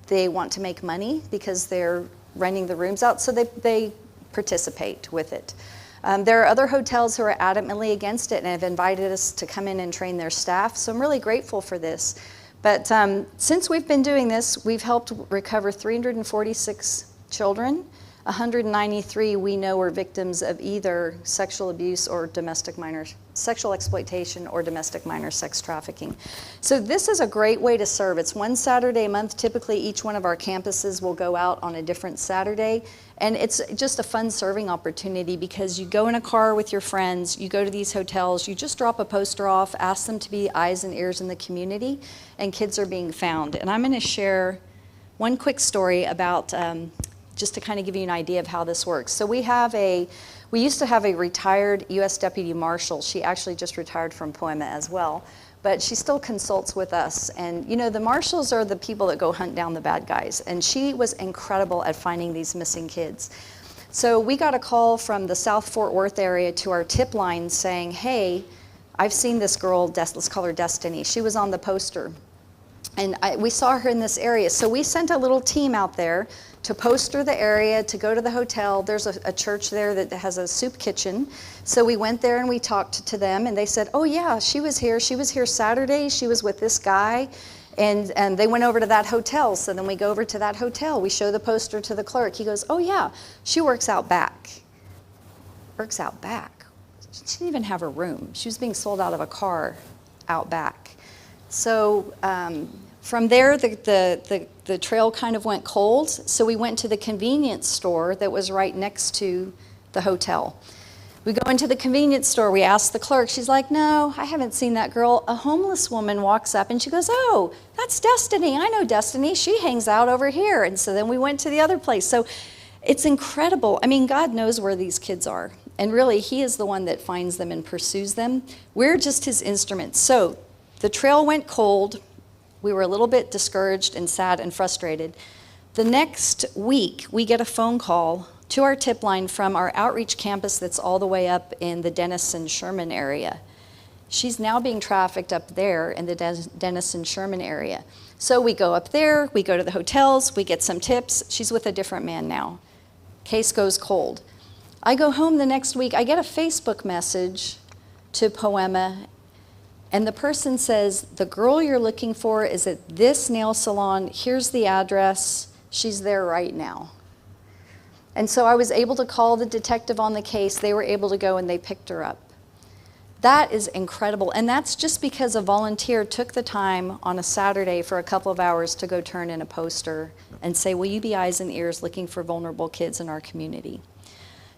they want to make money because they're renting the rooms out, so they participate with it. There are other hotels who are adamantly against it and have invited us to come in and train their staff, so I'm really grateful for this. But since we've been doing this, we've helped recover 346 children. 193 we know were victims of either sexual abuse or sexual exploitation or domestic minor sex trafficking. So this is a great way to serve. It's one Saturday a month. Typically each one of our campuses will go out on a different Saturday. And it's just a fun serving opportunity because you go in a car with your friends, you go to these hotels, you just drop a poster off, ask them to be eyes and ears in the community, and kids are being found. And I'm going to share one quick story about just to kind of give you an idea of how this works. So we used to have a retired U.S. Deputy Marshal. She actually just retired from Poiema as well, but she still consults with us. And you know, the marshals are the people that go hunt down the bad guys, and she was incredible at finding these missing kids. So we got a call from the South Fort Worth area to our tip line saying, hey, I've seen this girl, let's call her Destiny. She was on the poster, and we saw her in this area. So we sent a little team out there to poster the area, to go to the hotel. There's a church there that has a soup kitchen. So we went there and we talked to them, and they said, oh yeah, she was here Saturday, she was with this guy, and they went over to that hotel. So then we go over to that hotel, we show the poster to the clerk. He goes, oh yeah, she works out back. Works out back? She didn't even have a room. She was being sold out of a car out back. So from there, the trail kind of went cold, so we went to the convenience store that was right next to the hotel. We go into the convenience store, we ask the clerk, she's like, no, I haven't seen that girl. A homeless woman walks up and she goes, oh, that's Destiny. I know Destiny. She hangs out over here. And so then we went to the other place. So it's incredible. I mean, God knows where these kids are. And really, He is the one that finds them and pursues them. We're just His instruments. So the trail went cold. We were a little bit discouraged and sad and frustrated. The next week, we get a phone call to our tip line from our outreach campus that's all the way up in the Denison-Sherman area. She's now being trafficked up there in the Denison-Sherman area. So we go up there, we go to the hotels, we get some tips. She's with a different man now. Case goes cold. I go home the next week, I get a Facebook message to Poiema, and the person says, the girl you're looking for is at this nail salon, here's the address, she's there right now. And so I was able to call the detective on the case, they were able to go and they picked her up. That is incredible, and that's just because a volunteer took the time on a Saturday for a couple of hours to go turn in a poster and say, will you be eyes and ears looking for vulnerable kids in our community?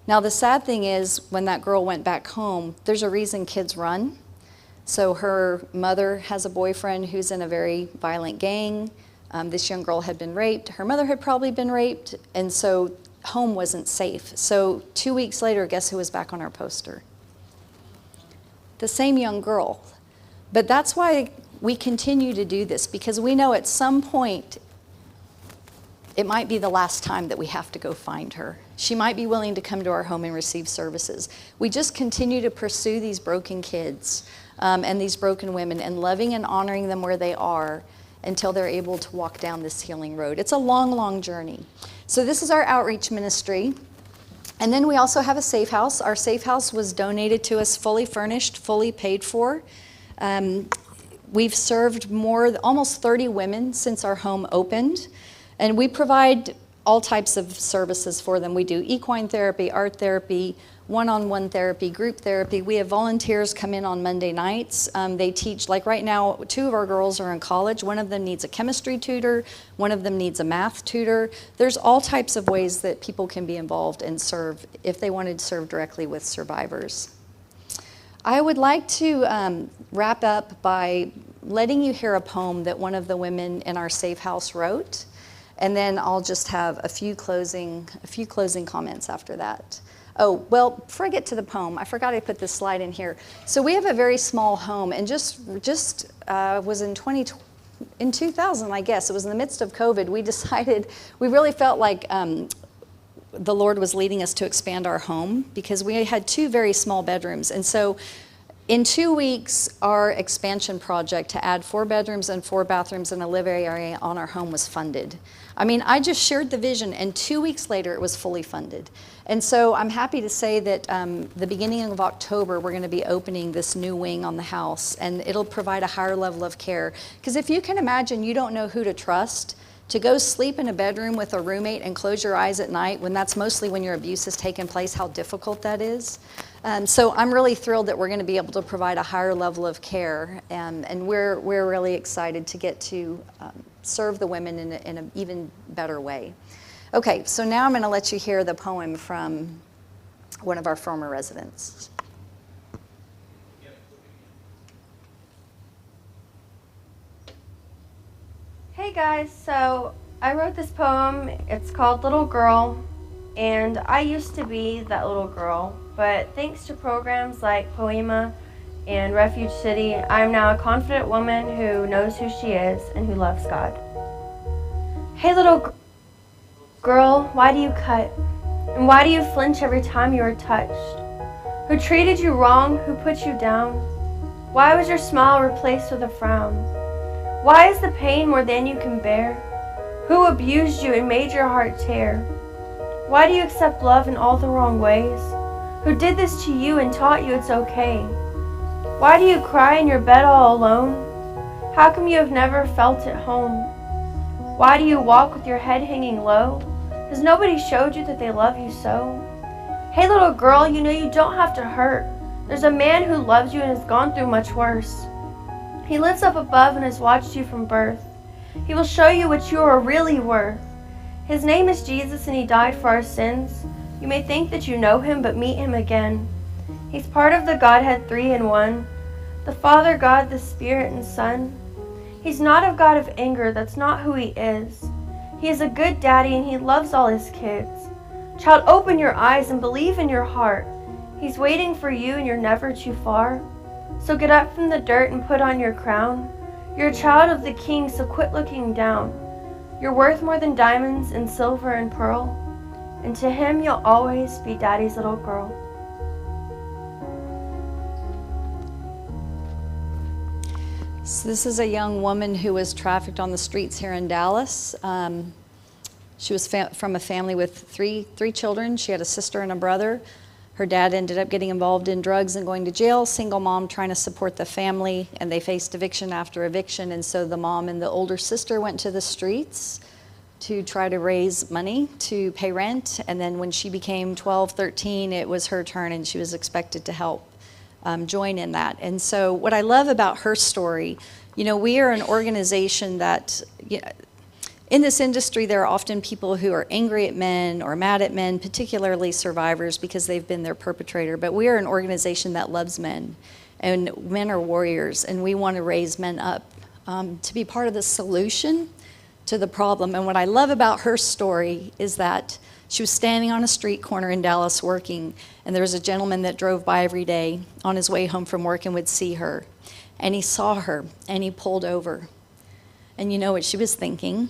Now the sad thing is, when that girl went back home, there's a reason kids run. So her mother has a boyfriend who's in a very violent gang. This young girl had been raped. Her mother had probably been raped, and so home wasn't safe. So 2 weeks later, guess who was back on our poster? The same young girl. But that's why we continue to do this, because we know at some point it might be the last time that we have to go find her. She might be willing to come to our home and receive services. We just continue to pursue these broken kids and these broken women, and loving and honoring them where they are until they're able to walk down this healing road. It's a long, long journey. So this is our outreach ministry. And then we also have a safe house. Our safe house was donated to us, fully furnished, fully paid for. We've served almost 30 women since our home opened. And we provide all types of services for them. We do equine therapy, art therapy, one-on-one therapy, group therapy. We have volunteers come in on Monday nights. They teach, like right now, 2 of our girls are in college. One of them needs a chemistry tutor. One of them needs a math tutor. There's all types of ways that people can be involved and serve if they wanted to serve directly with survivors. I would like to wrap up by letting you hear a poem that one of the women in our safe house wrote, and then I'll just have a few closing comments after that. Oh, well, before I get to the poem, I forgot I put this slide in here. So we have a very small home, and just was in 2000, I guess. It was in the midst of COVID. We decided, we really felt like the Lord was leading us to expand our home, because we had 2 very small bedrooms. And so in 2 weeks, our expansion project to add 4 bedrooms and 4 bathrooms and a living area on our home was funded. I mean, I just shared the vision, and 2 weeks later, it was fully funded. And so I'm happy to say that the beginning of October, we're going to be opening this new wing on the house, and it'll provide a higher level of care. Because if you can imagine, you don't know who to trust, to go sleep in a bedroom with a roommate and close your eyes at night, when that's mostly when your abuse has taken place, how difficult that is. So I'm really thrilled that we're going to be able to provide a higher level of care, and we're really excited to get to serve the women in an even better way. Okay, so now I'm going to let you hear the poem from one of our former residents. Hey guys, so I wrote this poem. It's called Little Girl, and I used to be that little girl, but thanks to programs like Poiema and Refuge City, I'm now a confident woman who knows who she is and who loves God. Hey little girl, why do you cut? And why do you flinch every time you are touched? Who treated you wrong? Who put you down? Why was your smile replaced with a frown? Why is the pain more than you can bear? Who abused you and made your heart tear? Why do you accept love in all the wrong ways? Who did this to you and taught you it's okay? Why do you cry in your bed all alone? How come you have never felt at home? Why do you walk with your head hanging low? Has nobody showed you that they love you so? Hey little girl, you know you don't have to hurt. There's a man who loves you and has gone through much worse. He lives up above and has watched you from birth. He will show you what you are really worth. His name is Jesus, and he died for our sins. You may think that you know him, but meet him again. He's part of the Godhead 3 in 1, the Father, God, the Spirit, and Son. He's not a God of anger. That's not who he is. He is a good daddy, and he loves all his kids. Child, open your eyes and believe in your heart. He's waiting for you, and you're never too far. So get up from the dirt and put on your crown. You're a child of the King, so quit looking down. You're worth more than diamonds and silver and pearl, and to him you'll always be daddy's little girl. So this is a young woman who was trafficked on the streets here in Dallas. She was from a family with three children. She had a sister and a brother. Her dad ended up getting involved in drugs and going to jail. Single mom trying to support the family, and they faced eviction after eviction. And so the mom and the older sister went to the streets to try to raise money to pay rent. And then when she became 12, 13, it was her turn, and she was expected to help join in that. And so what I love about her story, you know, we are an organization that, in this industry, there are often people who are angry at men or mad at men, particularly survivors, because they've been their perpetrator. But we are an organization that loves men And men are warriors, and we want to raise men up to be part of the solution to the problem. And what I love about her story is that she was standing on a street corner in Dallas working, and there was a gentleman that drove by every day on his way home from work and would see her. And he saw her, and he pulled over. And you know what she was thinking?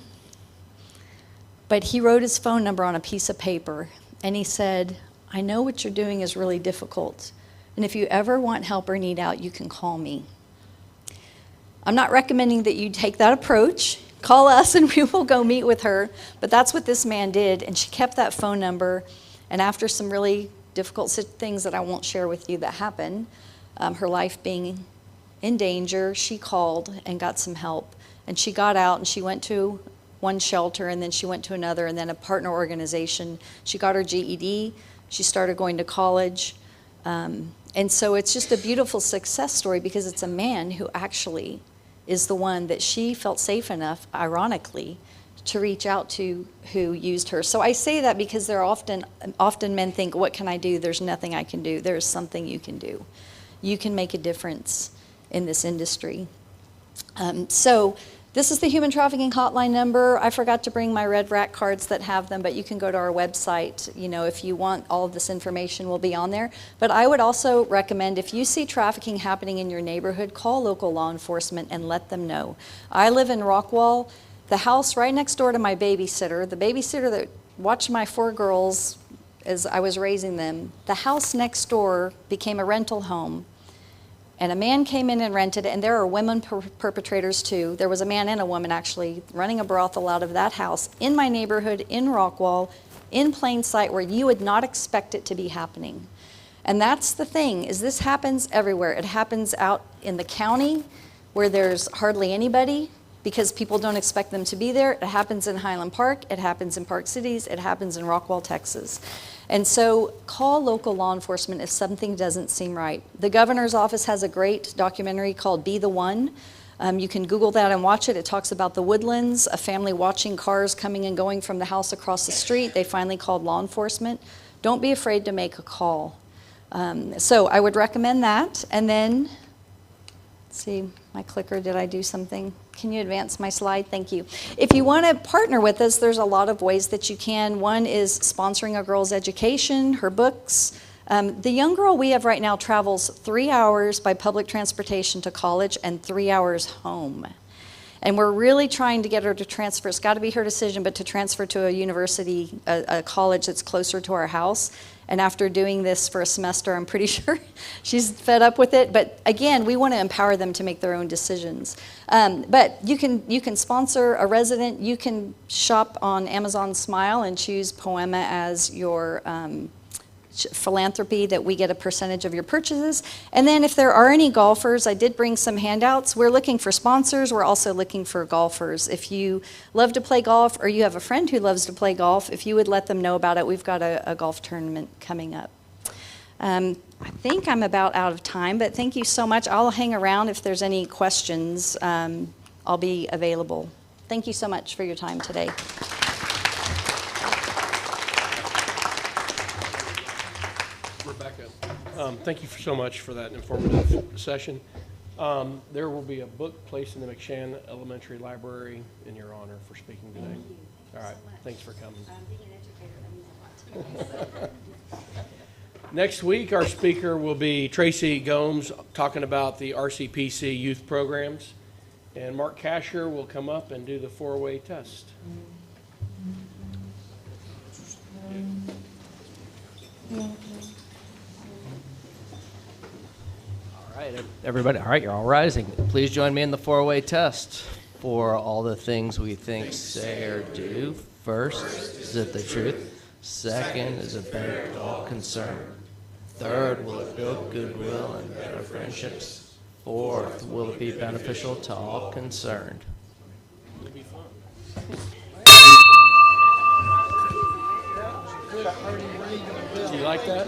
But he wrote his phone number on a piece of paper, and he said, I know what you're doing is really difficult, and if you ever want help or need out, you can call me. I'm not recommending that you take that approach. Call us and we will go meet with her. But that's what this man did, and she kept that phone number. And after some really difficult things that I won't share with you that happened, her life being in danger, she called and got some help. And she got out and she went to one shelter, and then she went to another, and then a partner organization. She got her GED. She started going to college. And so it's just a beautiful success story, because it's a man who actually is the one that she felt safe enough, ironically, to reach out to, who used her. So I say that because there are often men think, what can I do? There's nothing I can do. There's something you can do. You can make a difference in this industry. So this is the human trafficking hotline number. I forgot to bring my red rack cards that have them, but you can go to our website. You know, if you want, all of this information will be on there. But I would also recommend, if you see trafficking happening in your neighborhood, call local law enforcement and let them know. I live in Rockwall. The house right next door to my babysitter, the babysitter that watched my 4 girls as I was raising them, the house next door became a rental home. And a man came in and rented it, and there are women perpetrators too. There was a man and a woman actually running a brothel out of that house in my neighborhood in Rockwall, in plain sight, where you would not expect it to be happening. And that's the thing, is this happens everywhere. It happens out in the county where there's hardly anybody because people don't expect them to be there. It happens in Highland Park. It happens in Park Cities. It happens in Rockwall, Texas. And so call local law enforcement if something doesn't seem right. The governor's office has a great documentary called Be the One. You can Google that and watch it. It talks about the Woodlands, a family watching cars coming and going from the house across the street. They finally called law enforcement. Don't be afraid to make a call. So I would recommend that. And then, let's see, my clicker, did I do something? Can you advance my slide? Thank you. If you want to partner with us, there's a lot of ways that you can. One is sponsoring a girl's education, her books. The young girl we have right now travels 3 hours by public transportation to college and 3 hours home. And we're really trying to get her to transfer. It's got to be her decision, but to transfer to a university, a college that's closer to our house. And after doing this for a semester, I'm pretty sure she's fed up with it. But again, we want to empower them to make their own decisions. But you can sponsor a resident. You can shop on Amazon Smile and choose Poiema as your philanthropy, that we get a percentage of your purchases. And then if there are any golfers, I did bring some handouts. We're looking for sponsors. We're also looking for golfers. If you love to play golf, or you have a friend who loves to play golf, if you would let them know about it, we've got a golf tournament coming up. I think I'm about out of time, but thank you so much. I'll hang around if there's any questions. I'll be available. Thank you so much for your time today. Rebecca, thank you so much for that informative session. There will be a book placed in the McSHAN Elementary Library in your honor for speaking today. All right, thanks for coming. Being an educator, that means a lot to me. Next week, our speaker will be Tracy Gomes, talking about the RCPC youth programs. And Mark KASHAR will come up and do the 4-way test. All right, everybody. All right, you're all rising. Please join me in the 4-way test. For all the things we think, say, or do. First, is it the truth? Second, is it benefit to all concerned? Third, will it build goodwill and better friendships? Fourth, will it be beneficial to all concerned? It'll be fun. Do you like that?